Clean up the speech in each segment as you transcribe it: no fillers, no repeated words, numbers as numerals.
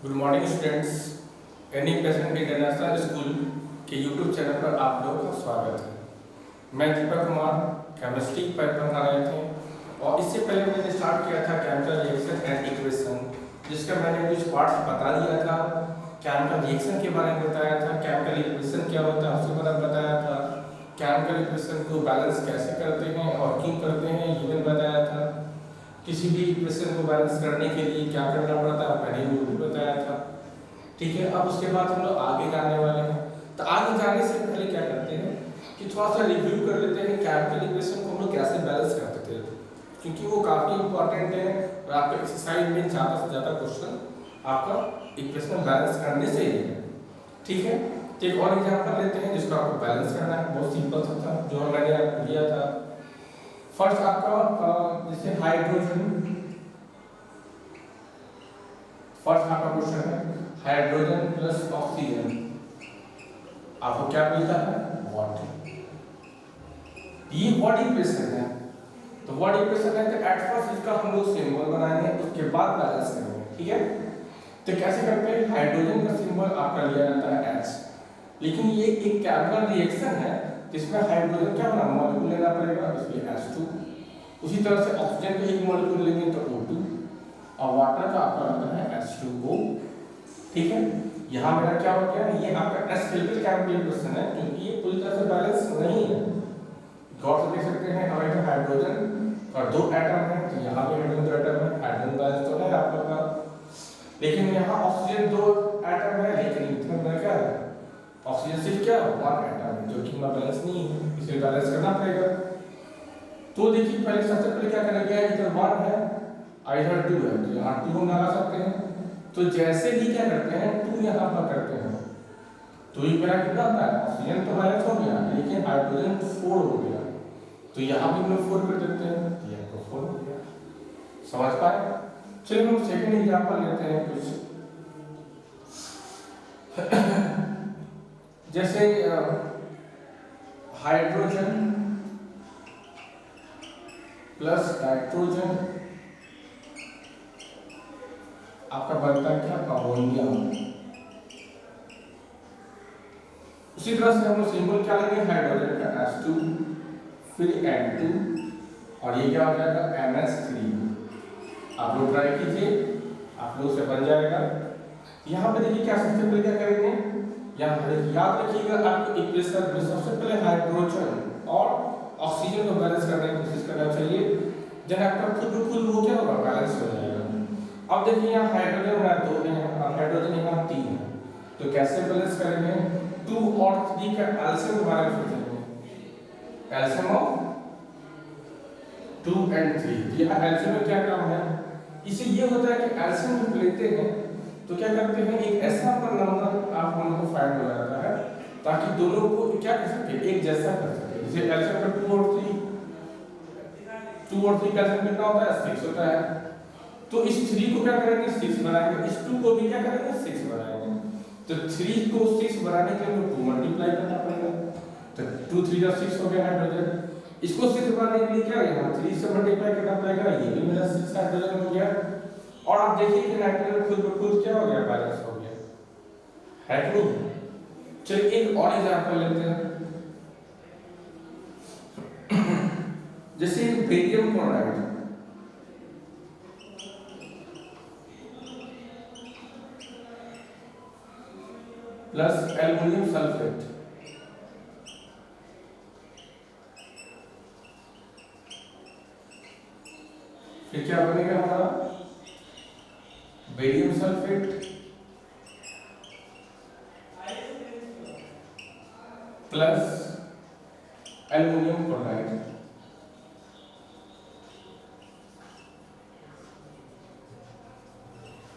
Good morning students. Any present international school के YouTube channel पर आप लोगों का स्वागत है। मैं दीपक कुमार केमिस्ट्री पर पढ़ा रहे थे और इससे पहले मैंने स्टार्ट किया था केमिकल रिएक्शन एंड इक्वेशन, जिसका मैंने कुछ पार्ट्स बता दिया था। केमिकल रिएक्शन के बारे में बताया था, केमिकल इक्वेशन क्या होता है उसके बारे में बताया था, केमिकल इक्वेशन को बैलेंस कैसे करते हैं और क्यों करते हैं ये भी बताया था। किसी भी इक्वेशन को बैलेंस करने के लिए क्या करना पड़ता है मैंने वो भी बताया था। ठीक है, अब उसके बाद हम लोग आगे जाने वाले हैं। तो आगे जाने से पहले क्या करते हैं कि थोड़ा सा रिव्यू कर लेते हैं केमिकल इक्वेशन को हम लोग कैसे बैलेंस करते थे, क्योंकि वो काफ़ी इंपॉर्टेंट है और आपके एक्सरसाइज में ज़्यादा से ज़्यादा क्वेश्चन आपका इक्वेशन बैलेंस करने से ही है। ठीक है, तो एक और एग्जाम्पल लेते हैं जिसको आपको बैलेंस करना है। बहुत सिंपल सा था जो मैंने आपको दिया था। फर्स्ट आपका जैसे हाइड्रोजन, फर्स्ट आपका क्वेश्चन है हाइड्रोजन प्लस ऑक्सीजन, आपको क्या मिलता है वाटर। ये बॉडी इक्वेशन है, तो बॉडी इक्वेशन है तो एट फर्स्ट इसका हम लोग सिंबल बनाएंगे, उसके बाद बैलेंस करेंगे। ठीक है, तो कैसे करते हैं, हाइड्रोजन का सिंबल आपका लिया जाता है H, लेकिन ये एक केमिकल रिएक्शन है जिसमें हाइड्रोजन क्या बना मॉलिक्यूल लेना पड़ेगा, इसलिए H2। उसी तरह से ऑक्सीजन का एक मॉलिक्यूल लेंगे तो O2 और वाटर का आपका आता है H2O। ठीक है, यहाँ मेरा क्या हो गया, ये आपका स्केलेटल केमिकल इक्वेशन है क्योंकि ये पूरी तरह से बैलेंस नहीं है। गौर से देख सकते हैं हमारे हाइड्रोजन और दो एटम है, तो यहाँ भी हाइड्रोजन दो एटम है, हाइड्रोजन बैलेंस तो है आप लोग का। लेकिन यहाँ ऑक्सीजन दो एटम है, लेकिन इथेनॉल क्या है, ऑक्सीजन सिर्फ क्या वन एटम है, जो कि इतना बैलेंस नहीं है, इसे बैलेंस करना पड़ेगा। तो देखिए पहले सबसे पहले क्या करेंगे, इधर वन है और इधर टू है, तो यहाँ टू हम लगा सकते हैं। तो जैसे ही क्या करते हैं टू यहाँ पर करते हैं तो ये मेरा कितना होता है, ऑक्सीजन तो बैलेंस हो गया लेकिन हाइड्रोजन 4 हो गया, तो यहाँ भी हम 4 कर देते हैं, तो ये तो 4 हो गया। समझ पाए? चलिए हम सेकंड एग्जांपल लेते हैं कुछ जैसे हाइड्रोजन प्लस नाइट्रोजन आपका बनता है क्या, अमोनिया। उसी तरह से हम लोग सिंबल क्या लेंगे, हाइड्रोजन का H2 फिर N2 और ये क्या हो जाएगा NH3। आप लोग ट्राई कीजिए, आप लोग से बन जाएगा। यहाँ पे देखिए क्या सबसे पहले क्या करेंगे, यहाँ पर याद रखिएगा आपको इक्वेशन में सबसे पहले हाइड्रोजन और ऑक्सीजन को बैलेंस करने की कोशिश करना चाहिए, जब आपका खुद वो क्या होगा बैलेंस हो जाएगा। अब देखिए यहाँ हाइड्रोजन यहाँ 2 है और हाइड्रोजन यहाँ 3 है, तो कैसे बैलेंस करेंगे, 2 और 3 का एलसीएम बारे में सोचेंगे, एलसीएम ऑफ 2 and 3। यहाँ एलसीएम में क्या काम है, इसे ये होता है कि एलसीएम जब लेते हैं तो क्या करते हैं, एक ऐसा नंबर आप हम लोग को फाइंड हो जाता है ताकि दोनों को क्या कर सके, एक जैसा कर सके। जैसे एलसीएम का 2 और 3 का एलसीएम कितना होता है 6 होता है, तो इस 3 को क्या करेंगे 6 बनाएंगे, इस 2 को भी क्या करेंगे 6 बनाएंगे। तो 3 को 6 बनाने के लिए 2 मल्टीप्लाई करना पड़ेगा, तो 2 3 का 6 हो गया हाइड्रोजन। इसको 6 बनाने के लिए क्या है, 3 से मल्टीप्लाई करना पड़ेगा, ये भी मेरा 6 हाइड्रोजन हो गया। और आप देखिए कि नाइट्रोजन खुद ब खुद क्या हो गया, बैलेंस हो गया, है कि नहीं। चलिए एक और एग्जांपल लेते हैं, जैसे barium chloride plus aluminium sulphate, फिर क्या बनेगा हमारा, barium sulphate plus aluminium chloride.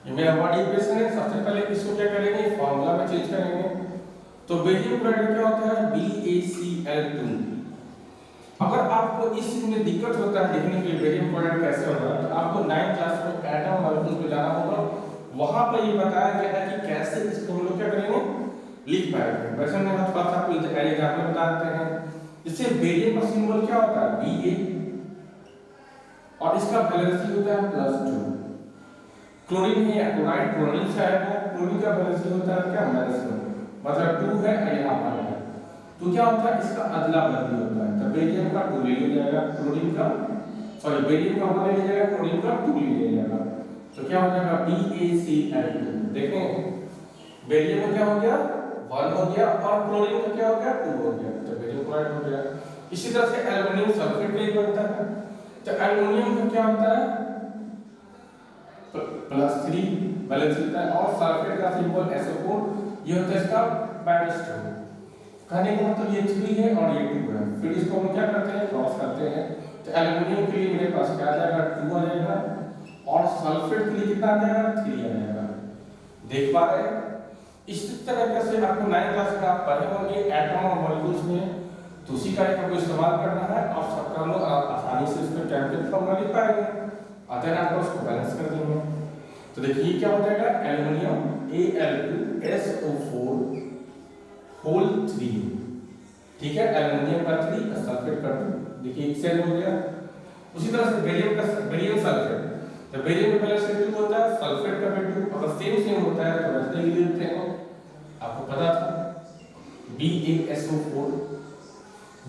ये मेरा बॉडी इक्वेशन है। सबसे पहले इसको क्या करेंगे, फॉर्मूला में चेंज करेंगे। तो बेरियम क्लोराइड क्या होता है, BaCl2। अगर आपको इस चीज में दिक्कत होता है देखने के लिए बेरियम क्लोराइड कैसे होगा, तो आपको 9th क्लास में एटम मॉलिक्यूल पे जाना होगा, वहां पर ये बताया गया है कि कैसे इसको हम लोग क्या करेंगे लिख पाएंगे। वैसे मैं थोड़ा सा आपको एग्जांपल बता देते हैं। जैसे बेरियम का सिंबल क्या होता है Ba और इसका वैलेंसी होता है +2। क्लोरीन है या क्लोराइड, क्लोरीन से आएगा, क्लोरीन का वैलेंसी होता है क्या -1, मतलब 2 है और यहाँ पर है, तो क्या होता है इसका अदला बदली होता है, तो बेरियम का 2 ले लिया जाएगा, क्लोरीन का सॉरी बेरियम का 1 ले लिया जाएगा, क्लोरीन का 2 ले लिया जाएगा, तो क्या हो जाएगा BaCl2। देखें बेरियम का क्या हो गया 1 हो गया और क्लोरीन का क्या हो गया 2 हो गया, तो बेरियम क्लोराइड हो गया। इसी तरह से एल्युमिनियम सल्फेट भी बनता है, तो एल्युमिनियम का क्या होता है +3 वैलेंसी होता है और सल्फेट का सिंबल SO4, ये होता है इसका बैरिस्ट। कहने का मतलब ये 3 है और ये 2 है, फिर इसको हम क्या करते हैं क्रॉस करते हैं, तो एल्युमिनियम के लिए मेरे पास क्या आ जाएगा 2 आ जाएगा और सल्फेट के लिए कितना आ जाएगा 3 आ जाएगा। देख पा रहे हैं इस तरीके से आपको 9th क्लास में आप पढ़े होंगे एटम और मॉलिक्यूल्स में, तो उसी का आपको इस्तेमाल करना है और सबका लोग आसानी से इसमें केमिकल फॉर्मूला लिख पाएंगे, अगर आप उसको बैलेंस कर देंगे। तो देखिए क्या हो जाएगा एल्युमिनियम Al2SO4 होल 3, ठीक है, एल्युमिनियम का 3 सल्फेट कर दो, देखिए एक सेल हो गया। उसी तरह से बेरियम सल्फेट, तो बेरियम का पहले से 2 होता है, सल्फेट का भी 2, अगर सेम होता है तो वैसे ही लिखते हैं, आपको पता था BaSO4,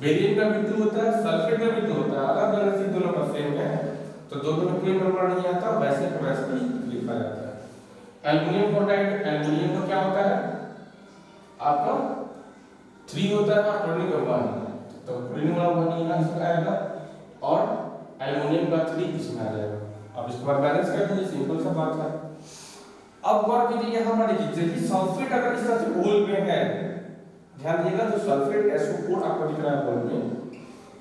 बेरियम का भी 2 होता है, सल्फेट का भी 2 होता है, अगर वैलेंसी दोनों का सेम है तो दोनों में कोई नंबर नहीं आता, वैसे का वैसे ही लिखा जाता है। एल्युमिनियम क्लोराइड, एल्युमिनियम का क्या होता है आपका 3 होता है और क्लोरीन का 1, तो क्लोरीन वाला 1 यहाँ इसमें आएगा और एल्युमिनियम का 3 इसमें आ जाएगा। अब इसको बैलेंस कर दीजिए, सिंपल सा बात है। अब गौर कीजिए यहाँ पर देखिए सल्फेट अगर इस तरह से होल में है, ध्यान दीजिएगा जो सल्फेट SO4 आपको दिख रहा है होल में,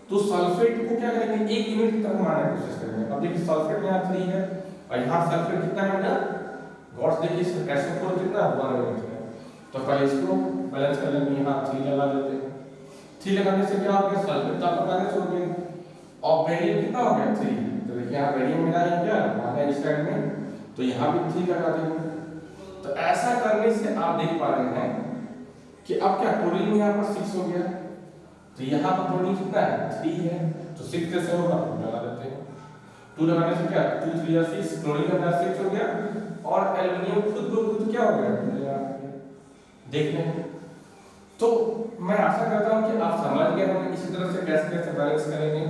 तो सल्फेट को क्या करेंगे 1 यूनिट तक मारने की कोशिश करेंगे। अब देखिए सल्फेट यहाँ 3 है और यहाँ सल्फेट कितना है बेटा, गौर से देखिए SO4 कितना 1 यूनिट है, तो पहले इसको बैलेंस कर लेंगे, यहाँ 3 लगा देते हैं, 3 लगाने से क्या हो गया सल्फेट का बैलेंस हो गया और बेरियम कितना हो गया 3, तो देखिए यहाँ बेरियम मिला है क्या वहाँ है इस साइड में, तो यहाँ भी 3 लगा देंगे। तो ऐसा करने से आप देख पा रहे हैं कि अब क्या क्लोरीन यहाँ पर 6 हो गया, तो यहाँ पर क्लोरीन कितना है 3 है, तो 6 कैसे होगा लगा देते हैं, 2 लगाने से क्या 2 3 6, क्लोरीन का 6 हो गया और एल्युमिनियम खुद ब खुद क्या हो गया देख लें। तो मैं आशा करता हूँ कि आप समझ गए होंगे इसी तरह से कैसे कैसे बैलेंस करेंगे।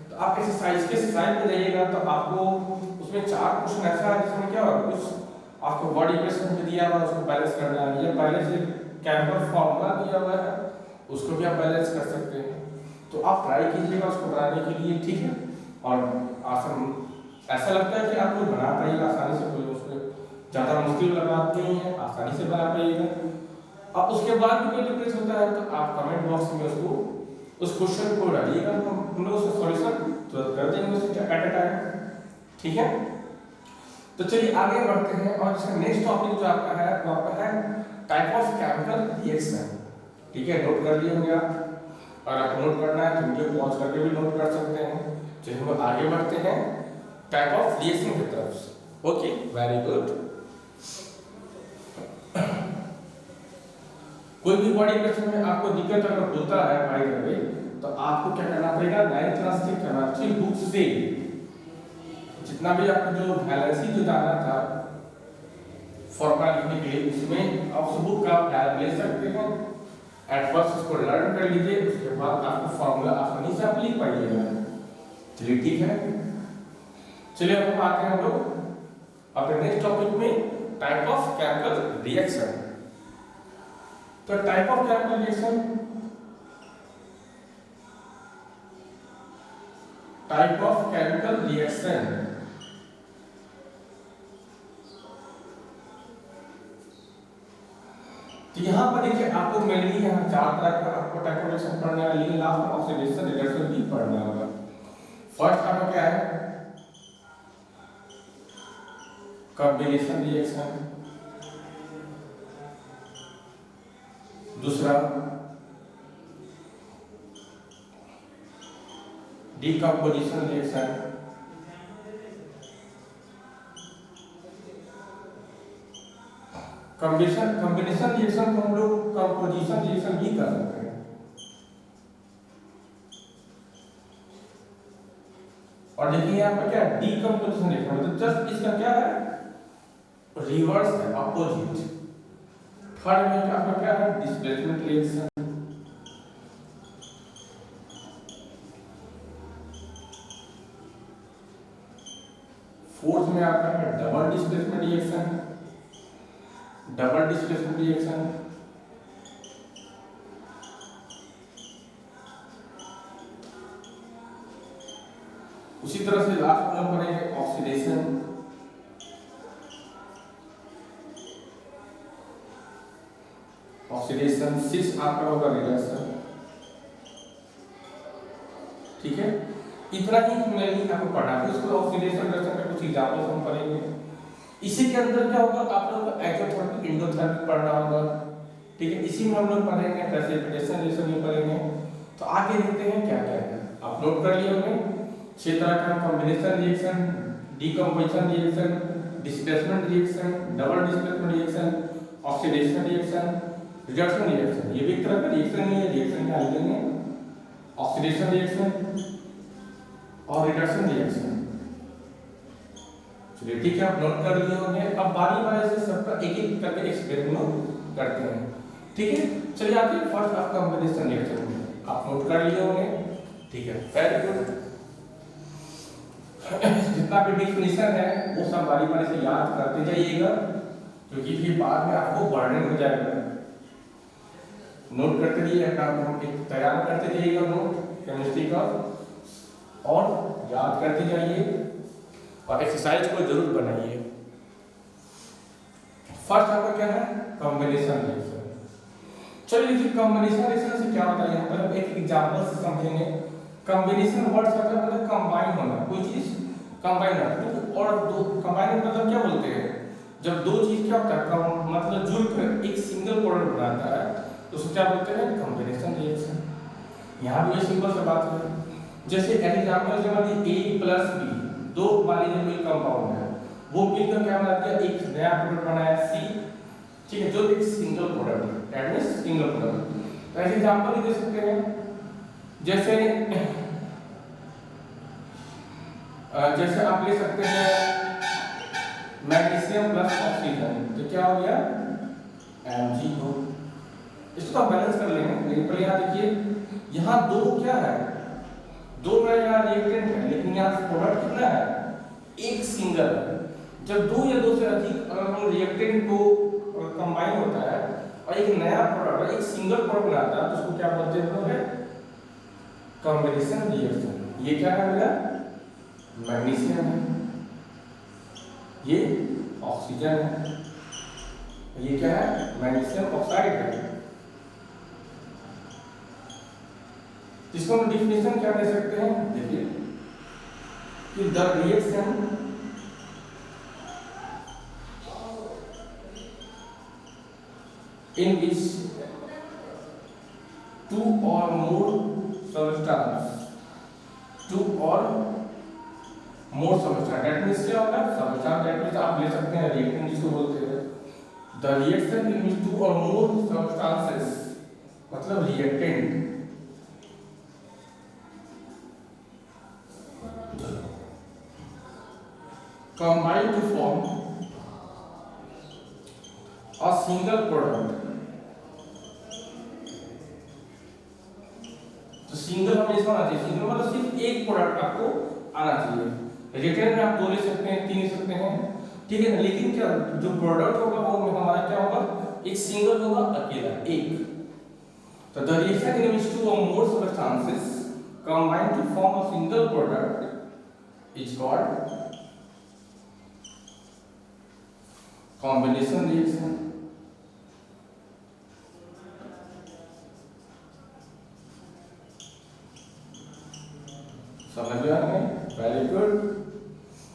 तो आप एक्सरसाइज के साइड में जाइएगा तो आपको उसमें 4 क्वेश्चन ऐसा है जिसमें क्या होगा कुछ आपको बॉडी इक्वेशन में दिया हुआ उसको बैलेंस करना है, या पहले से केमिकल फॉर्मूला दिया हुआ है उसको भी आप बैलेंस कर सकते हैं। तो आप ट्राई कीजिएगा उसको बनाने के लिए, ठीक है, और आसान ऐसा लगता है कि आप लोग बना पाइएगा आसानी से, कोई उसमें ज़्यादा मुश्किल वाला बात नहीं है, आसानी से बना पाइएगा। अब उसके बाद भी कोई डिफरेंस होता है तो आप कमेंट बॉक्स में उसको उस क्वेश्चन को डालिएगा, तो हम लोग उसका सॉल्यूशन तुरंत कर देंगे उसके एट अ टाइम, ठीक है। तो चलिए आगे बढ़ते हैं और इसका नेक्स्ट टॉपिक जो आपका है वो आपका है टाइप ऑफ केमिकल रिएक्शन, ठीक है, नोट कर लिए होंगे आप, और आपको नोट करना है तो वीडियो पॉज करके भी नोट कर सकते हैं। चलिए हम आगे बढ़ते हैं टाइप ऑफ रिएक्शन की तरफ। Okay very good. कोई भी बॉडी रिएक्शन में आपको दिक्कत अगर होता है बाय द वे, तो आपको क्या करना पड़ेगा 9th क्लास के केमिस्ट्री बुक से जितना भी आपको जो वैलेंसी जो जाना था फॉर्मूला लिखने के लिए उसमें आप उस बुक का हेल्प ले सकते हैं। एट फर्स्ट उसको लर्न कर लीजिए, उसके बाद आपको फॉर्मूला आसानी से आप लिख पाइएगा। चलिए ठीक है, चलिए अब हम आते हैं हम लोग अपने नेक्स्ट टॉपिक में टाइप ऑफ केमिकल रिएक्शन। तो type of chemical reaction, type of chemical reaction तो यहाँ पर देखिए आपको मेनली यहाँ 4 तरह का आपको टाइप ऑफ रिएक्शन पढ़ना है, लेकिन लास्ट में ऑक्सीडेशन रिडक्शन भी पढ़ना होगा। फर्स्ट आपका क्या है कॉम्बिनेशन रिएक्शन, दूसरा डीकंपोजिशन रिएक्शन, कॉम्बिनेशन रिएक्शन को हम लोग कंपोजिशन रिएक्शन भी कर सकते हैं। और देखिए यहाँ पर क्या डीकंपोजिशन रिएक्शन मतलब जस्ट इसका क्या है रिवर्स है, अपोजिट। थर्ड में आपका क्या है, डिस्प्लेसमेंट रिएक्शन। फोर्थ में आपका है double displacement reaction, double displacement reaction. उसी तरह से लास्ट में हम करेंगे ऑक्सीडेशन। ऑक्सीडेशन 6 आपका होगा रिडक्शन। ठीक है, इतना ही मैंने आपको पढ़ा है। उसको ऑक्सीडेशन रिडक्शन का कुछ एग्जांपल्स हम पढ़ेंगे। इसी के अंदर क्या होगा, आप लोगों को एक्सोथर्मिक इंडोथर्मिक पढ़ना होगा। ठीक है, इसी में हम लोग पढ़ेंगे प्रेसिपिटेशन रिएक्शन भी पढ़ेंगे। तो आगे देखते हैं क्या क्या है। आप नोट कर लिए होंगे 6 तरह का combination reaction, decomposition reaction, displacement reaction, double displacement reaction, oxidation reaction, reduction reaction. ये भी एक तरह का रिएक्शन ही है, रिएक्शन में आ जाएंगे ऑक्सीडेशन रिएक्शन और रिडक्शन रिएक्शन। चलिए ठीक है, आप नोट कर लिए होंगे। अब बारी बारी से सबका एक एक करके एक्सपेरिमेंट करते हैं। ठीक है, चलिए आगे फर्स्ट ऑफ कॉम्बिनेशन रिएक्शन में आप नोट कर लिए होंगे। ठीक है, वेरी गुड। जितना भी डिफिनेशन है वो सब बारी बारी से याद करते जाइएगा, क्योंकि फिर बाद में आपको बर्डन हो जाएगा। नोट करते रहिए, अपना एक तैयार करते जाइएगा नोट केमिस्ट्री का, और याद करते जाइए और एक्सरसाइज को जरूर बनाइए। फर्स्ट आपका क्या है, कॉम्बिनेशन रिएक्शन। चलिए देखिए कॉम्बिनेशन रिएक्शन से क्या होता है, यहाँ पर हम एक एग्जांपल से समझेंगे। कॉम्बिनेशन वर्ड का मतलब कंबाइन होना, कोई चीज कंबाइन होना। तो और दो कंबाइन मतलब क्या बोलते हैं, जब दो चीज क्या होता है मतलब जुड़कर एक सिंगल प्रोडक्ट बनाता है तो उसको क्या बोलते हैं, कॉम्बिनेशन रिएक्शन। यहाँ भी सिंपल सा बात है। जैसे एग्जांपल जब A प्लस B दो मान लीजिए कोई कंपाउंड है, वो मिलकर क्या बना दिया, एक नया प्रोडक्ट बनाया C। ठीक है, जो एक सिंगल प्रोडक्ट है, दैट मींस सिंगल प्रोडक्ट। तो ऐसे एग्जांपल दे सकते हैं, जैसे आप ले सकते हैं मैग्नीशियम प्लस ऑक्सीजन, तो क्या हो गया, Mg2। इसको आप बैलेंस कर लेंगे। लेकिन पहले यहाँ देखिए, यहाँ दो क्या है, दो में यहाँ रिएक्टेंट है, लेकिन यहाँ प्रोडक्ट कितना है, एक सिंगल है। जब दो या दो से अधिक अगर हम रिएक्टेंट को कंबाइन होता है और एक नया प्रोडक्ट, एक सिंगल प्रोडक्ट बनाता है, तो उसको क्या बोलते हैं, कॉम्बिनेशन रिएक्शन। ये क्या है मेरा, मैग्नीशियम है, ये ऑक्सीजन है, ये क्या है, मैग्नीशियम ऑक्साइड है। इसको हम डिफिनेशन क्या दे सकते हैं, देखिए कि the reaction in which two or more substance, that means क्या होगा, substance, that means आप ले सकते हैं reactant जिसको बोलते हैं। The reaction in which two or more substances मतलब reactant combine to form a single product। तो सिंगल हमेशा आना चाहिए, सिंगल मतलब सिर्फ एक प्रोडक्ट आपको आना चाहिए। रिएक्टेंट में आप दो ले सकते हैं, तीन ले सकते हैं, ठीक है ना, लेकिन क्या जो प्रोडक्ट होगा वो हमारा क्या होगा, एक सिंगल होगा, अकेला एक। तो the reaction in which two और more substances combine to form a single product is called combination reaction। समझ में आ गया, वेरी गुड।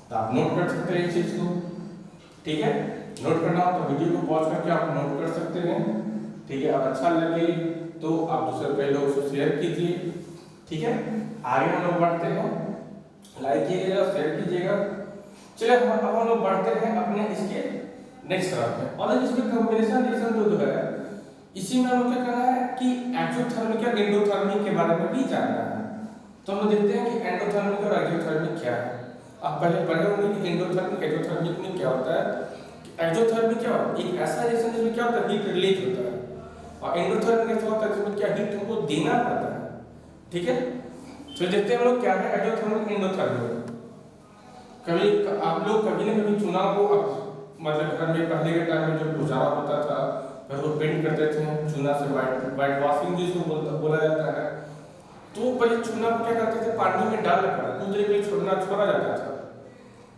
तो आप नोट कर सकते हैं इस चीज को, ठीक है। नोट करना हो तो वीडियो को पॉज करके आप नोट कर सकते हैं, ठीक है। अब अच्छा लगे तो आप दूसरे कई लोगों से शेयर कीजिए, ठीक है। आगे हम लोग बढ़ते हैं, लाइक कीजिएगा, शेयर कीजिएगा। चलिए अब हम लोग बढ़ते हैं अपने इसके नेक्स्ट तरफ में, और इसमें कॉम्बिनेशन रिएक्शन जो है इसी में हमें क्या करना है कि एक्सोथर्मिक और एंडोथर्मिक के बारे में भी जानना है। तो हम देखते हैं कि एंडोथर्मिक और एक्सोथर्मिक क्या है। आप पहले पढ़े होंगे कि एंडोथर्मिक एक्सोथर्मिक में क्या होता है। एक्सोथर्मिक क्या होता है? एक ऐसा रिएक्शन जिसमें क्या होता है, हीट रिलीज होता है, और एंडोथर्मिक ऐसा होता है जिसमें क्या हीट हमको देना पड़ता है। ठीक है, तो देखते हैं हम लोग क्या है एक्सोथर्मिक एंडोथर्मिक। कभी आप लोग कभी ना कभी चुनाव को मतलब घर में पहले के टाइम में जो गुजारा होता था, घर को पेंट करते थे चूना से, वाइट वॉशिंग जिसको बोला जाता है। तो पहले चूना को क्या करते थे, पानी में डाल कर कुछ देर के लिए छोड़ा जाता था।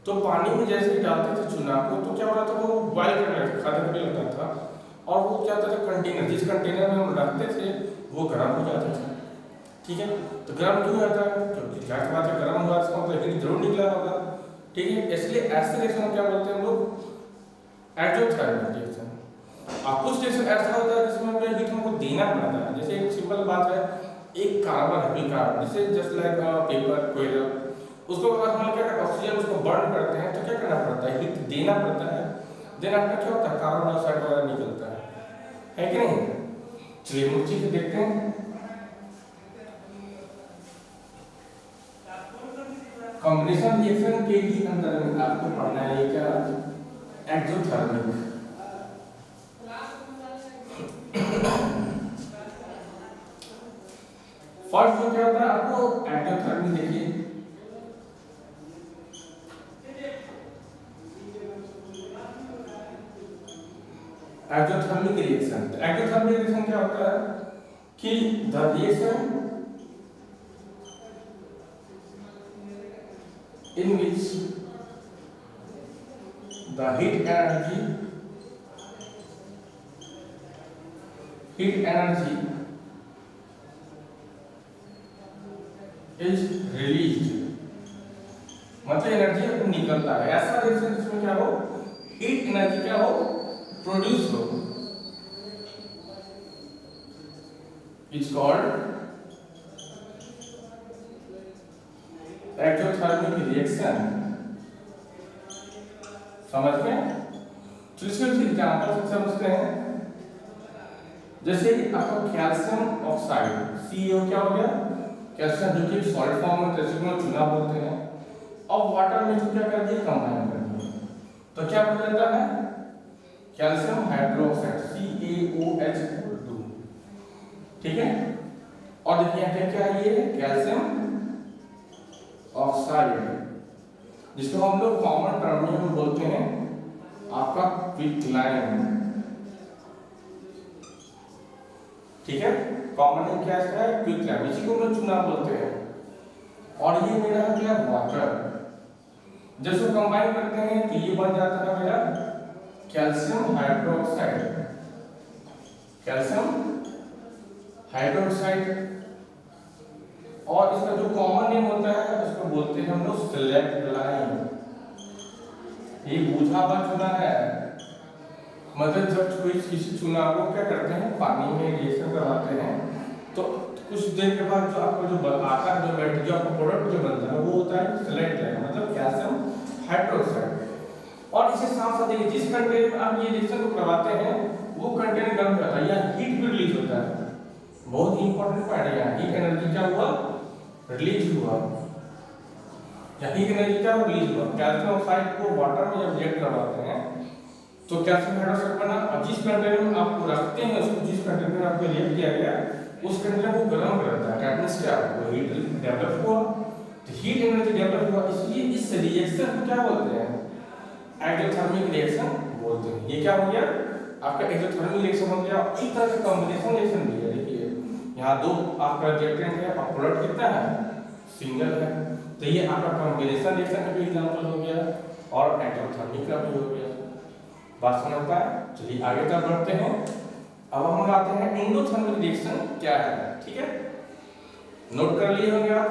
तो पानी में जैसे ही डालते थे चूना को तो क्या होता था, वो बॉयल करने लगता था, और वो क्या होता था, कंटेनर जिस कंटेनर में हम रखते थे वो गर्म हो जाता था। ठीक है, तो गर्म क्यों होता है, क्योंकि जाहिर बात है गर्म हुआ इसका मतलब हीट जरूर निकला होगा। ठीक है, इसलिए ऐसे रिएक्शन क्या बोलते हैं हम लोग, एक्सोथर्मिक रिएक्शन। और कुछ रिएक्शन ऐसा होता है जिसमें हमें हीट हमको देना पड़ता है। जैसे एक सिंपल बात है, एक कार्बन है, कोई कार्बन जैसे जस्ट लाइक पेपर, कोयला, उसको अगर हम क्या करते हैं ऑक्सीजन उसको बर्न करते हैं तो क्या करना पड़ता है, हीट देना पड़ता है। देन आपका क्या होता है, कार्बन डाइऑक्साइड वगैरह निकलता है कि नहीं। चलिए हम चीज देखते हैं। कॉम्बिनेशन रिएक्शन के ही अंदर में आपको पढ़ना है क्या, एक्सोथर्मिक। फर्स्ट जो क्या होता है आपको एक्सोथर्मिक, देखिए एक्सोथर्मिक रिएक्शन। एक्सोथर्मिक रिएक्शन क्या होता है कि the reaction in which the heat energy is released, मतलब एनर्जी अपनी निकलता है। ऐसा रिएक्शन जिसमें क्या हो, हीट एनर्जी क्या हो, प्रोड्यूस हो, इट्स कॉल्ड एक्सोथर्मिक रिएक्शन। समझ गए? तो इसके कुछ एग्जांपल समझते हैं। जैसे आपका कैल्शियम ऑक्साइड CaO क्या हो गया, कैल्शियम जो कि सॉलिड फॉर्म में जैसे को चूना बोलते हैं, और वाटर में जो क्या कर दिया, कंबाइन कर दिया, तो क्या बन जाता है, कैल्शियम हाइड्रोक्साइड CaOH2। ठीक है, और देखिए क्या है ये कैल्शियम ऑक्साइड, जिसको हम लोग कॉमन टर्म में बोलते हैं आपका क्विकलाइन। ठीक है, कॉमन नेम क्या है, क्विकलाइन, इसी को हम लोग चूना बोलते हैं। और ये मेरा क्या वाटर, जब इसको कंबाइन करते हैं तो ये बन जाता है मेरा कैल्शियम हाइड्रोक्साइड, कैल्शियम हाइड्रोक्साइड। और इसका जो कॉमन नेम होता है उसको बोलते हैं हम लोग सिलेक्टलाइन। ये बूझा हुआ चूना है, मतलब जब कोई किसी चूना को क्या करते हैं पानी में रिएक्शन करवाते हैं तो कुछ देर के बाद जो आपको जो आता है, जो बैटरी, जो आपका प्रोडक्ट जो बनता है वो होता है सिलेक्टलाइन, मतलब कैल्शियम हाइड्रोक्साइड। और इसे साथ साथ देखिए जिस कंटेनर में आप ये रिएक्शन को करवाते हैं वो कंटेनर गर्म रहता है या हीट भी रिलीज होता है। बहुत इंपॉर्टेंट पॉइंट है, हीट एनर्जी क्या हुआ, रिलीज हुआ, हीट एनर्जी क्या रिलीज हुआ। कैल्शियम ऑक्साइड को वाटर में जब रिएक्ट करवाते हैं तो कैल्शियम हाइड्रोक्साइड बना, और जिस कंटेनर में आपको रखते हैं उसको, जिस कंटेनर में आपको रिएक्ट किया गया उस कंटेनर को गर्म करता है, दैट मींस क्या वो हीट डेवलप हुआ, तो हीट एनर्जी डेवलप हुआ। इसलिए इस रिएक्शन को क्या बोलते हैं, एक्सोथर्मिक रिएक्शन बोलते हैं। ये क्या हो गया आपका एक्सोथर्मिक रिएक्शन हो गया। एक तरह का कॉम्बिनेशन रिएक्शन भी है, देखिए यहाँ दो आपका रिएक्टेंट है और प्रोडक्ट कितना है, सिंगल है, तो ये आपका कॉम्बिनेशन रिएक्शन का भी एग्जांपल हो गया और एक्सोथर्मिक का भी हो गया। बात समझ पाए? चलिए आगे तक बढ़ते हैं। अब हम आते हैं एंडोथर्मिक रिएक्शन क्या है। ठीक है, नोट कर लिए होंगे आप,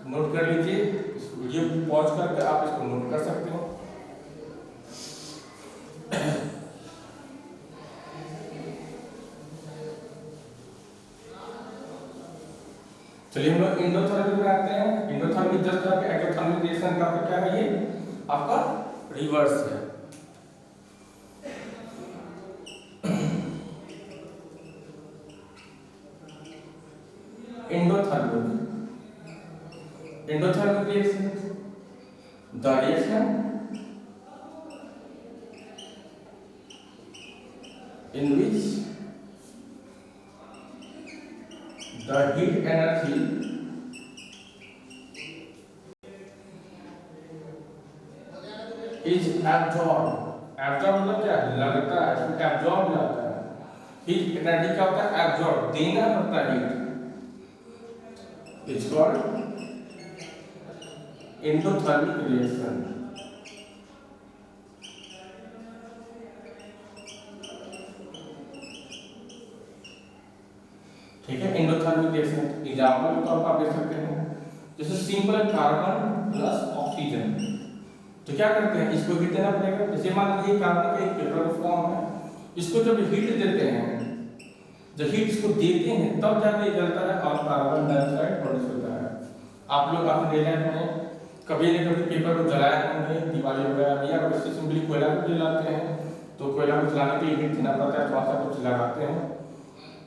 नोट कर लीजिए, इस वीडियो को पॉज करके आप इसको नोट कर सकते हो। चलिए हम लोग एंडोथर्मिक में आते हैं। एंडोथर्मिक जस्ट आपके एक्सोथर्मिक रिएक्शन का क्या है, ये आपका रिवर्स है। Endothermic reaction, the reaction in which the heat energy is absorbed. Absorb मतलब क्या लगता है, इसमें absorb जाता है। heat energy क्या होता है, absorb, देना पड़ता है heat, it's called endothermic reaction। ठीक है, एंडोथर्मिक रिएक्शन एग्जांपल के तौर पर आप देख सकते हैं, जैसे सिंपल कार्बन प्लस ऑक्सीजन। तो क्या करते हैं, इसको हीट देना पड़ेगा। जैसे मान लीजिए कार्बन का एक पेपर फॉर्म है, इसको जब हीट देते हैं, जब हीट इसको देते हैं तब जाके जलता है और कार्बन डाइऑक्साइड प्रोड्यूस होता है। आप लोग अपने डेली लाइफ में कभी न कभी पेपर को जलाए होंगे, दिवाली वगैरह में, या वैसे सिंपली कोयला को जलाते हैं, तो कोयला को जलाने के लिए हीट देना पड़ता है, थोड़ा सा कुछ लगाते हैं,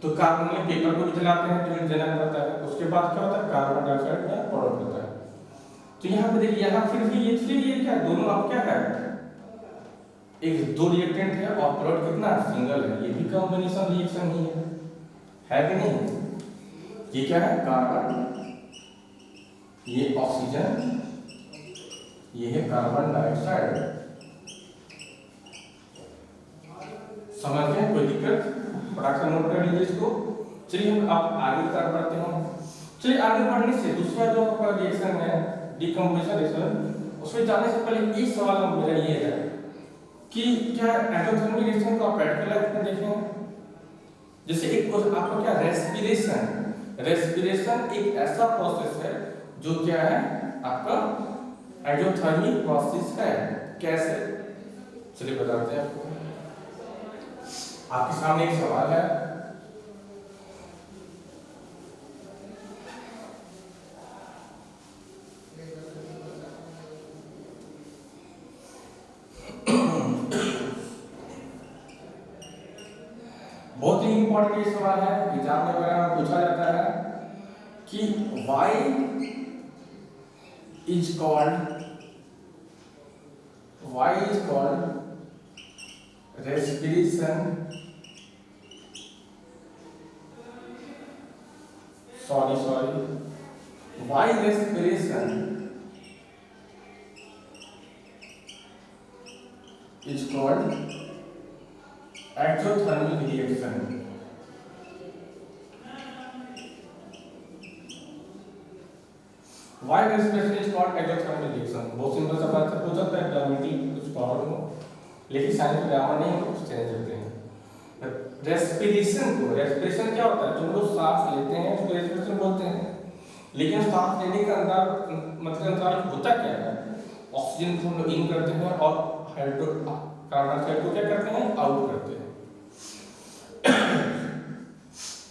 तो कार्बन में पेपर को भी जलाते हैं तो हीट देना पड़ता है। उसके बाद क्या होता है, कार्बन डाइऑक्साइड में प्रोडक्ट होता है। तो यहाँ पे देखिए, यहाँ फिर भी ये क्या दोनों आप क्या है, एक दो रिएक्टेंट है और प्रोडक्ट कितना सिंगल है, ये भी कॉम्बिनेशन रिएक्शन ही है कि नहीं। ये क्या है, कार्बन, ये ऑक्सीजन, ये है कार्बन डाइऑक्साइड। समझ गए, कोई दिक्कत, फटाक से नोट कर लीजिए इसको। चलिए हम आप आगे की तरफ बढ़ते हैं। चलिए आगे बढ़ने से दूसरा जो आपका रिएक्शन है डिकम्पोजिशन रिएक्शन, उसमें जाने से पहले एक सवाल मेरा ये है कि क्या एंडोथर्मिक रिएक्शन को आप प्रैक्टिकल लाइफ में देखें। जैसे एक आपका क्या रेस्पिरेशन, रेस्पिरेशन एक ऐसा प्रोसेस है जो क्या है आपका एंडोथर्मिक प्रोसेस है। कैसे, चलिए बताते हैं आपको। आपके सामने एक सवाल है, बहुत ही इंपॉर्टेंट सवाल है, एग्जाम में वगैरह पूछा जाता है कि why is called respiration, why respiration is called exothermic reaction। Why respiration is called exothermic reaction? बहुत सिंपल सा बात है, हो सकता है ग्रामेटिक कुछ प्रॉब्लम हो, लेकिन साइंस में ग्रामर नहीं कुछ चेंज होते हैं। रेस्पिरेशन क्या होता है, जो लोग सांस लेते हैं उसको रेस्पिरेशन बोलते हैं, लेकिन सांस लेने का अंदर मतलब अंतराल होता क्या है, ऑक्सीजन को हम लोग इन करते हैं और कार्बन डाइऑक्साइड को क्या करते हैं, आउट करते हैं।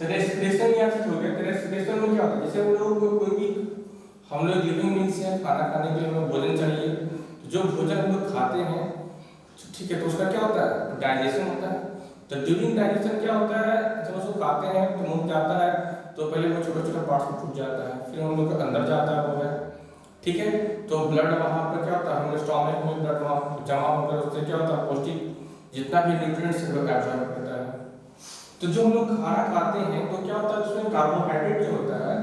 रेस्पिरेशन यहाँ से हो गया। रेस्पिरेशन में क्या होता है, जैसे हम लोग कोई भी हम लोग लिविंग बीइंग्स हैं, खाना खाने के लिए हमें भोजन चाहिए, तो जो भोजन हम लोग खाते हैं ठीक है, तो उसका क्या होता है, डाइजेशन होता है। तो ड्यूरिंग डाइजेशन क्या होता है, जब उसको खाते हैं तो मुंह जाता है, तो पहले वो छोटा छोटा पार्ट्स में टूट जाता है, फिर हम लोग के अंदर जाता है वो है, ठीक है। तो ब्लड वहाँ पर क्या होता है, हमारे स्टोमक में ब्लड वहाँ जमा होकर उससे क्या होता है, पौष्टिक जितना भी न्यूट्रिएंट्स है वो एब्जॉर्ब करता है। तो जो हम लोग खाना खाते हैं तो क्या होता है, उसमें कार्बोहाइड्रेट जो होता है,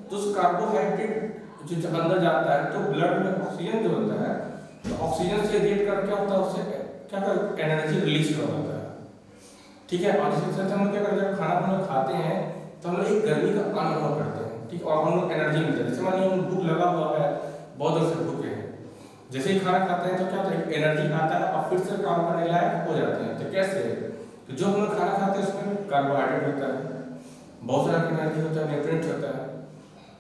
तो उस कार्बोहाइड्रेट जो अंदर जाता है तो ब्लड में ऑक्सीजन जो होता है, तो ऑक्सीजन से रिएक्ट कर क्या होता है, उससे क्या एनर्जी रिलीज करवाता है, ठीक है। और इसी तरह हम लोग क्या करते हैं, खाना हम लोग खाते हैं तो हम लोग एक गर्मी का अनुभव करते हैं, ठीक, और हम लोग एनर्जी मिलती है। जैसे मान लीजिए भूख लगा हुआ है, बहुत देर से भूखे हैं, जैसे ही खाना खाते हैं तो क्या होता है, एनर्जी आता है और फिर से काम करने लायक हो जाते हैं। तो कैसे, तो जो हम लोग खाना खाते हैं उसमें कार्बोहाइड्रेट होता है, बहुत सारा एनर्जी होता है, न्यूट्रिएंट्स होता है,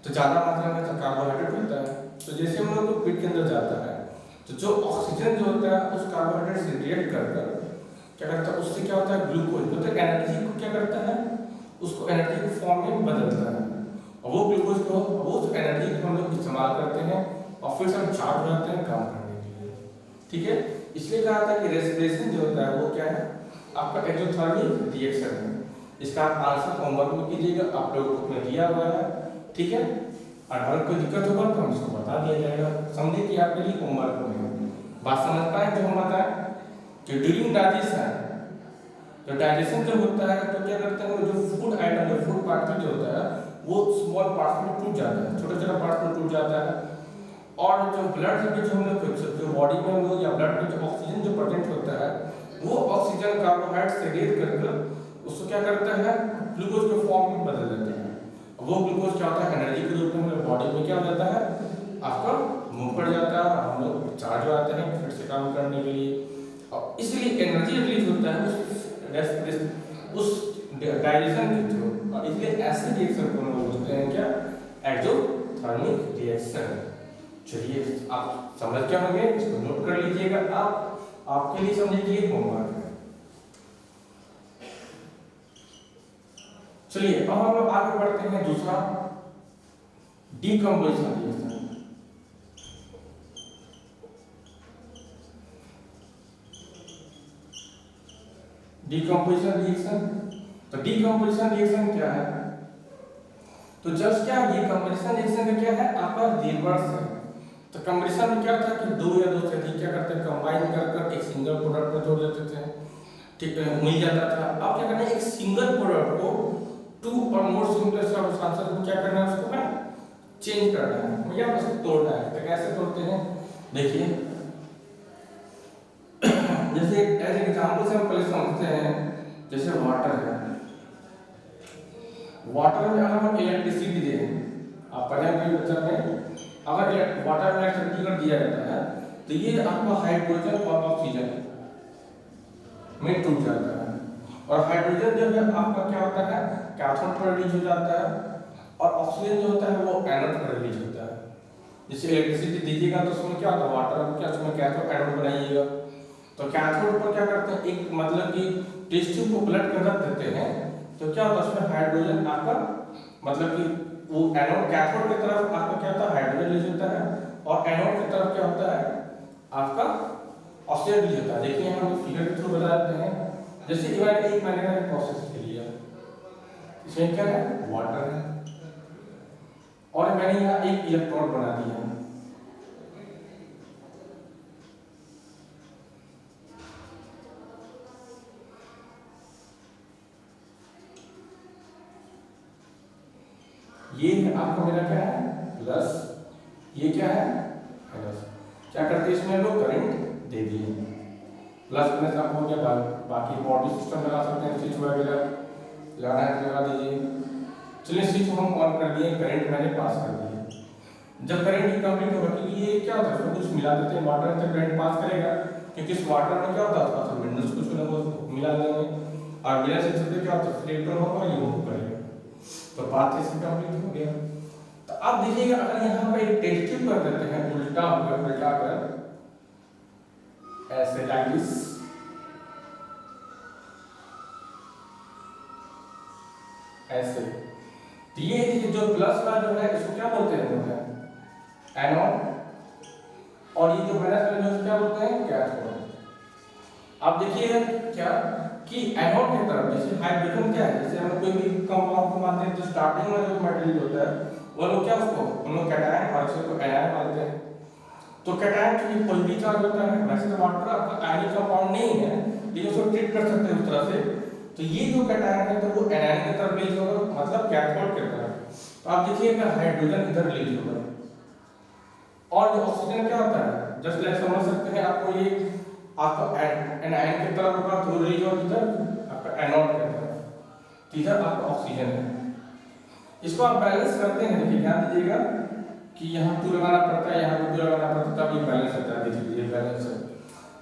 तो ज़्यादा मात्रा में तो कार्बोहाइड्रेट होता है। तो जैसे हम लोग को पेट के अंदर जाता है तो जो ऑक्सीजन जो होता है उस कार्बोहाइड्रेट से रिएक्ट कर क्या करता है, उससे क्या होता है, ग्लूकोज मतलब एनर्जी को क्या करता है, उसको एनर्जी के फॉर्म में बदलता है, और वो ग्लूकोज को वो एनर्जी को हम लोग इस्तेमाल करते हैं और फिर हम चार्ज हो जाते हैं काम करने के लिए, ठीक है। इसलिए कहा था कि रेस्पिरेशन जो होता है वो क्या है, आपका एक्सोथर्मिक रिएक्शन है। इसका आप आंसर होमवर्क में कीजिएगा, आप लोगों को में दिया हुआ है, ठीक है। और अगर कोई दिक्कत होगा तो हम इसको बता दिया जाएगा, समझे कि आपके लिए होमवर्क में बात समझ पाए। जो हम बताएं कि ड्यूरिंग डाइजेशन तो डाइजेशन जब होता है तो क्या करते हैं, जो फूड आइटम, जो फूड पार्टिकल जो होता है वो स्मॉल पार्ट्स में टूट जाता है, छोटे छोटे पार्ट्स में टूट जाता है। और जो ब्लड के जो हम लोग जो बॉडी में हम लोग या ब्लड में जो ऑक्सीजन जो प्रेजेंट होता है वो ऑक्सीजन कार्बोहाइड्रेट से रिएक्ट करके उसको क्या करता है, ग्लूकोज के फॉर्म में बदल देते हैं। वो ग्लूकोज क्या होता है, एनर्जी के रूप में हमारे बॉडी में क्या हो जाता है, आपका मुंह पड़ जाता है, हम लोग चार्ज हो जाते हैं फिर से काम करने के लिए। और इसलिए एनर्जी रिलीज होता है उस डाइजेशन के थ्रू, और इसलिए ऐसे रिएक्शन को हम लोग बोलते हैं क्या, एक्सोथर्मिक रिएक्शन। चलिए आप समझ क्या होंगे, इसको नोट कर लीजिएगा, आप आपके लिए समझिए होमवर्क है। चलिए अब हम लोग आगे बढ़ते हैं, दूसरा डीकंपोजिशन रिएक्शन। डीकंपोजिशन रिएक्शन, तो डीकंपोजिशन रिएक्शन क्या है, तो जस्ट क्या ये कंपोजिशन रिएक्शन का क्या है, आपका रिवर्स है। तो कंपोजिशन में क्या था कि दो या दो से अधिक क्या करते हैं, कंबाइन कर एक सिंगल प्रोडक्ट में जोड़ देते थे, ठीक है, मिल जाता था। अब क्या करना है, एक सिंगल प्रोडक्ट को टू और मोर सिंगल सब्सटेंसेस में क्या करना है, उसको ना चेंज करना है, या उसको तोड़ना है। तो कैसे तोड़ते हैं, देखिए जैसे एज एग्जांपल से हम पहले समझते हैं, जैसे वाटर है, वाटर में अगर हम इलेक्ट्रिसिटी दें, आप पढ़े होंगे बच्चा में, अगर वाटर में इलेक्ट्रिसिटी कर दिया जाता है तो ये आपका हाइड्रोजन और ऑक्सीजन में टूट जाता है। और हाइड्रोजन जो है आपका क्या होता है, कैथोड पर रिलीज हो जाता है, और ऑक्सीजन जो होता है वो एनोड पर रिलीज होता है। जैसे इलेक्ट्रिसिटी दीजिएगा तो उसमें क्या होता है, वाटर में क्या उसमें कैथोड एनोड बनाइएगा, तो कैथोड पर क्या करते हैं, एक मतलब कि टेस्ट ट्यूब को पलट कर रख देते हैं, तो क्या होता है उसमें हाइड्रोजन आपका मतलब कि वो एनोड, कैथोड की तरफ आपका क्या होता है, हाइड्रोजन रिलीज होता है, और एनोड की तरफ क्या होता है, आपका ऑक्सीजन रिलीज होता है। देखिए हम फिगर के थ्रू बता देते हैं, जैसे इवन एक मैंने प्रोसेस के लिया, इसमें क्या है, वाटर है, और मैंने यहाँ एक इलेक्ट्रोड बना दिया, ये आपका मेरा क्या है प्लस, ये क्या है माइनस। क्या करते हैं इसमें लोग करंट दे दिए, प्लस माइनस आप हो गया, बाकी बॉडी सिस्टम लगा सकते हैं, स्विच वगैरह लगाना है तो लगा दीजिए। चलिए स्विच हम ऑन कर दिए, करंट मैंने पास कर दिया। जब करंट कंप्लीट होगा, क्योंकि ये क्या होता है कुछ मिला देते हैं वाटर तक करंट पास करेगा, क्योंकि इस वाटर में क्या होता है थोड़ा सा मिनरल्स कुछ ना कुछ मिला देंगे, और बिना सेंसर के क्या होता है फिल्टर होगा, ये मूव करेगा, तो बात ऐसे कंप्लीट हो गया। तो अब देखिएगा अगर यहाँ पे एक टेस्ट ट्यूब कर देते हैं उल्टा होकर, उल्टा कर ऐसे लाइक दिस, ऐसे, तो ये देखिए जो प्लस वाला जो है इसको क्या बोलते हैं, एनोड, और ये जो माइनस वाला जो क्या बोलते हैं, कैथोड। अब देखिए क्या कि एनोड की तरफ जैसे हाइड्रोजन क्या है, जैसे हम कोई भी कंपाउंड को मानते हैं तो स्टार्टिंग में जो मटेरियल होता है वो लोग क्या उसको उन लोग कैटायन और इसे को एनायन मानते हैं। तो कैटायन की पॉजिटिव चार्ज होता है, वैसे तो वाटर आपका आयनिक कंपाउंड नहीं है, लेकिन उसको ट्रीट कर सकते हैं उस तरह से। तो ये जो कैटायन है तो वो एनायन की तरफ रिलीज होगा, मतलब कैथोड की तरफ। तो आप देखिएगा हाइड्रोजन इधर रिलीज होगा, और जो ऑक्सीजन क्या होता है, जस्ट लाइक समझ सकते हैं आपको, ये आपका एनायन की तरफ होगा तो रिलीज होगा इधर आपका एनोड की तरफ, इधर आपका ऑक्सीजन है। इसको आप बैलेंस करते हैं, देखिए ध्यान दीजिएगा कि यहाँ 2 लगाना पड़ता है, यहाँ 2 लगाना पड़ता है, तब ये बैलेंस होता है। देखिए ये बैलेंस है।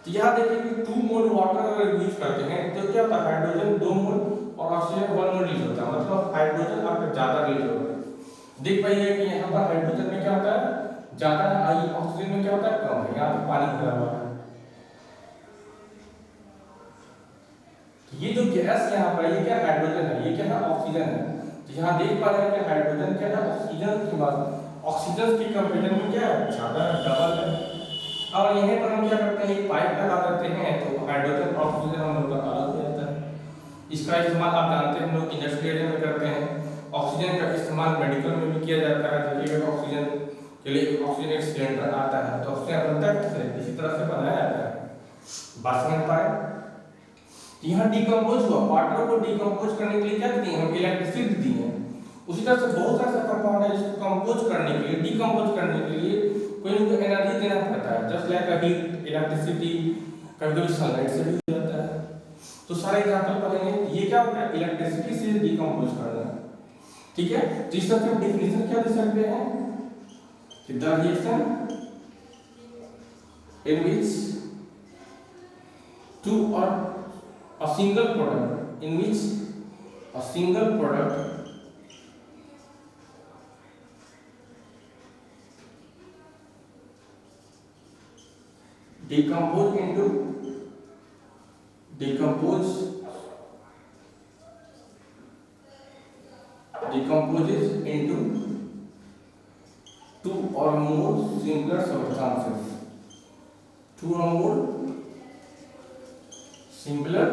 तो यहाँ देखिए कि 2 मोल वाटर अगर यूज करते हैं तो क्या होता है, हाइड्रोजन 2 मोल और ऑक्सीजन 1 मोल रिलीज होता है, मतलब हाइड्रोजन आपका ज्यादा रिलीज होगा। देख पाइए कि यहाँ पर हाइड्रोजन में क्या होता है ज्यादा, ऑक्सीजन में क्या होता है कम है, यहाँ पे पानी भरा हुआ है। ये जो गैस यहाँ पर ये क्या हाइड्रोजन है, ये क्या है ऑक्सीजन है। तो यहाँ देख पा रहे हैं कि हाइड्रोजन क्या है ऑक्सीजन की बात, ऑक्सीजन की कंपैरिजन में क्या है ज्यादा डबल है। और यहीं पर हम क्या करते हैं एक पाइप लगा देते हैं, तो हाइड्रोजन और ऑक्सीजन हम लोग का अलग हो जाता है। इसका इस्तेमाल आप जानते हैं हम लोग इंडस्ट्रियल में करते हैं। ऑक्सीजन का इस्तेमाल मेडिकल में भी किया जाता है। देखिएगा ऑक्सीजन के लिए ऑक्सीजन एक सिलेंडर आता है, तो ऑक्सीजन बनता है कैसे, इसी तरह से बनाया जाता है, बात समझ पाए। यहाँ डिकम्पोज हुआ, वाटर को डिकम्पोज करने के लिए क्या दिए हम, इलेक्ट्रिसिटी दी है। उसी तरह से बहुत सारे कंपाउंड है जिसको कंपोज करने के लिए, डिकम्पोज करने के लिए कोई ना कोई एनर्जी देना पड़ता है, जस्ट लाइक हीट, इलेक्ट्रिसिटी, कभी-कभी सनलाइट से भी हो जाता है। तो सारे एग्जांपल पढ़ेंगे। ये क्या होता है, इलेक्ट्रिसिटी से डिकम्पोज करना, ठीक है। तो इस तरह से डेफिनेशन क्या दे सकते हैं कि the reaction in which two or a single product in which a single product decomposes into two or more similar substances, two or more similar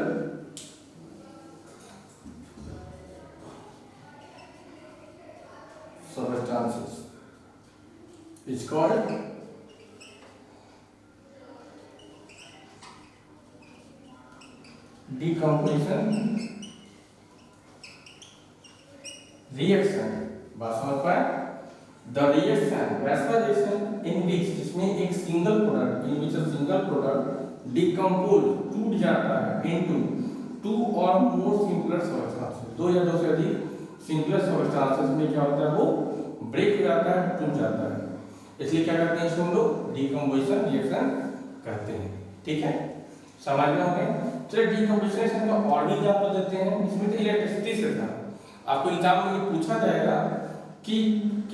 substances is called decomposition reaction। बात समझ पाए? The reaction, वैसा reaction in which, जिसमें एक single product, in which a single product decompose, टूट जाता है into two or more simpler substances, दो या दो से अधिक सिंपलर सबस्टेंसेस में क्या होता है, वो ब्रेक हो जाता है, टूट जाता है, इसलिए क्या करते हैं इसको हम लोग डिकम्पोजिशन रिएक्शन कहते हैं, ठीक है। समझ में हो गए? चलिए डिकम्पोजिशन का और भी एग्जांपल देते हैं। इसमें तो इलेक्ट्रिसिटी से था, आपको एग्जाम में पूछा जाएगा कि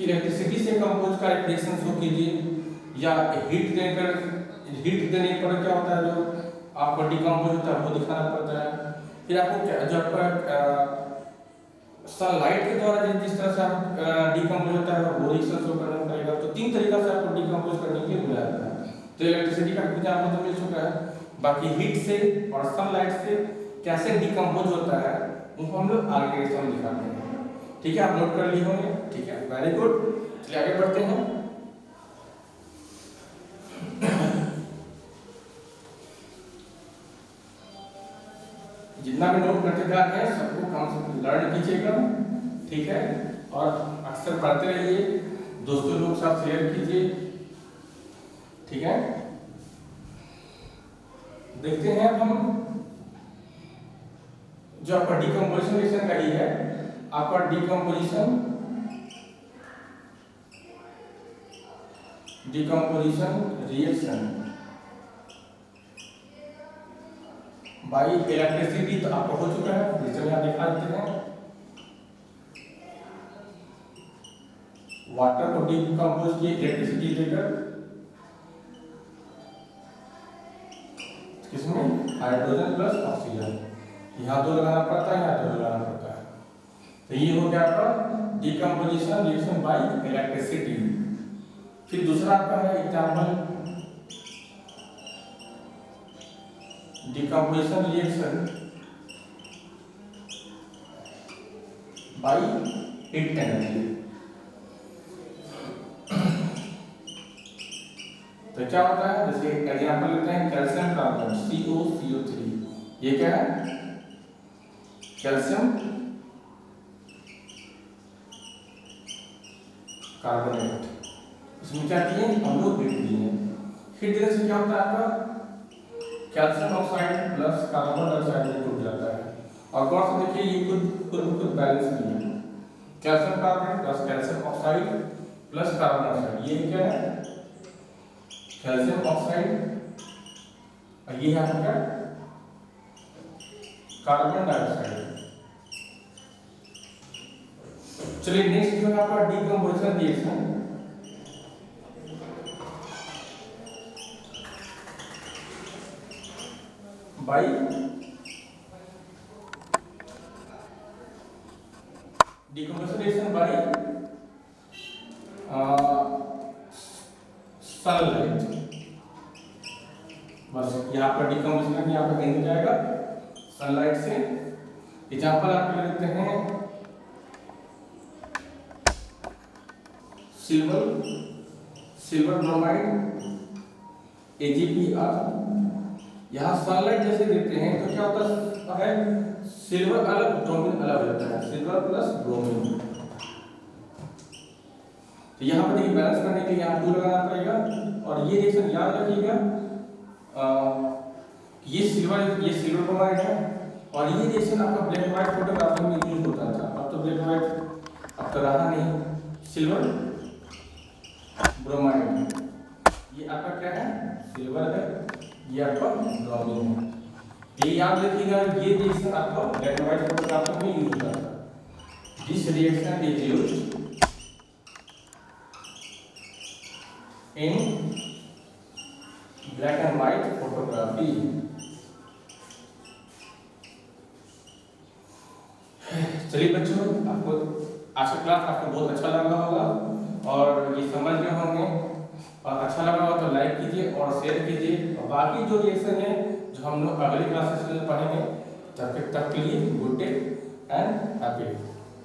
इलेक्ट्रिसिटी से कंपोज का रिएक्शन शो कीजिए, या हीट देने पर क्या होता है जो आपको डिकम्पोज होता है वो दिखाना पड़ता है। फिर आपको क्या, जो आपका सनलाइट के द्वारा जिस तरह से आप डिकम्पोज होता है वो रिएक्शन शो करना पड़ेगा। तो तीन तरीका से आपको डिकम्पोज करने के लिए बुलाया जाता है। तो इलेक्ट्रिसिटी का एग्जांपल तो मिल चुका है, बाकी हीट से और सनलाइट से कैसे डिकम्पोज होता है उनको हम लोग आगे के एग्जाम में दिखाते हैं, ठीक है। आप नोट कर लिए होंगे, ठीक है, वेरी गुड। चलिए आगे बढ़ते हैं। जितना भी नोट करते जा रहे हैं सबको कम से कम लर्न कीजिएगा, ठीक है, और अक्सर पढ़ते रहिए, दोस्तों लोग के साथ शेयर कीजिए, ठीक है। देखते हैं अब हम जो आपका डिकम्पोजिशन रिएक्शन का ही है, आपका डिकम्पोजिशन रिएक्शन बाई इलेक्ट्रिसिटी तो आपको हो चुका है, जिसमें यहाँ दिखा देते हैं वाटर को डिकम्पोज किए इलेक्ट्रिसिटी देकर, किसमें, हाइड्रोजन प्लस ऑक्सीजन, यहाँ दो लगाना पड़ता है, यहाँ दो लगाना पड़ता है। तो ये हो गया आपका डिकम्पोजिशन रिएक्शन बाई इलेक्ट्रिसिटी। फिर दूसरा आपका है example decomposition reaction by heat energy. तो क्या होता है, जैसे एग्जाम्पल लेते हैं कैल्शियम कार्बन COCO3, ये क्या है, कैल्शियम कार्बोनेट, इसमें क्या किए हम लोग हीट दिए हैं। हीट देने से क्या होता है आपका calcium oxide plus carbon dioxide में टूट जाता है। और गौर से देखिए ये खुद बैलेंस नहीं है, calcium carbonate plus calcium oxide plus carbon dioxide, ये क्या है कैल्शियम ऑक्साइड और ये है आपका कार्बन डाइऑक्साइड। चलिए नेक्स्ट जो है आपका decomposition reaction by decomposition reaction by sunlight. बस यहाँ पर डिकम्पोजिशन यहाँ पर हो जाएगा सनलाइट से। एग्जाम्पल आपको लेते हैं सिल्वर ब्रोमाइड AgBr यहाँ सनलाइट जैसे देते हैं तो क्या होता है, सिल्वर अलग ब्रोमीन अलग हो जाता है, सिल्वर प्लस ब्रोमीन। तो यहाँ पर देखिए बैलेंस करने के लिए यहाँ 2 लगाना पड़ेगा। और ये रिएक्शन याद रखिएगा, ये सिल्वर ब्रोमाइड है और ये रिएक्शन आपका ब्लैक एंड व्हाइट फोटोग्राफी में यूज होता था। अब तो ब्लैक एंड व्हाइट अब तो रहा नहीं, सिल्वर ब्रोमाइड। ये आपका क्या है, सिल्वर है, ये आपका ब्रोमीन है। ये याद रखिएगा, ये रिएक्शन आपका ब्लैक एंड व्हाइट फोटोग्राफी में यूज होता था। This reaction is used in black and white photography. चलिए बच्चों, आपको आज का क्लास आपको बहुत अच्छा लगा होगा और ये समझ गए होंगे, और अच्छा लगा हो तो लाइक कीजिए और शेयर कीजिए। और बाकी जो रिएक्शन है जो हम लोग अगली क्लासेस में पढ़ेंगे, तब तक के लिए good day and happy day.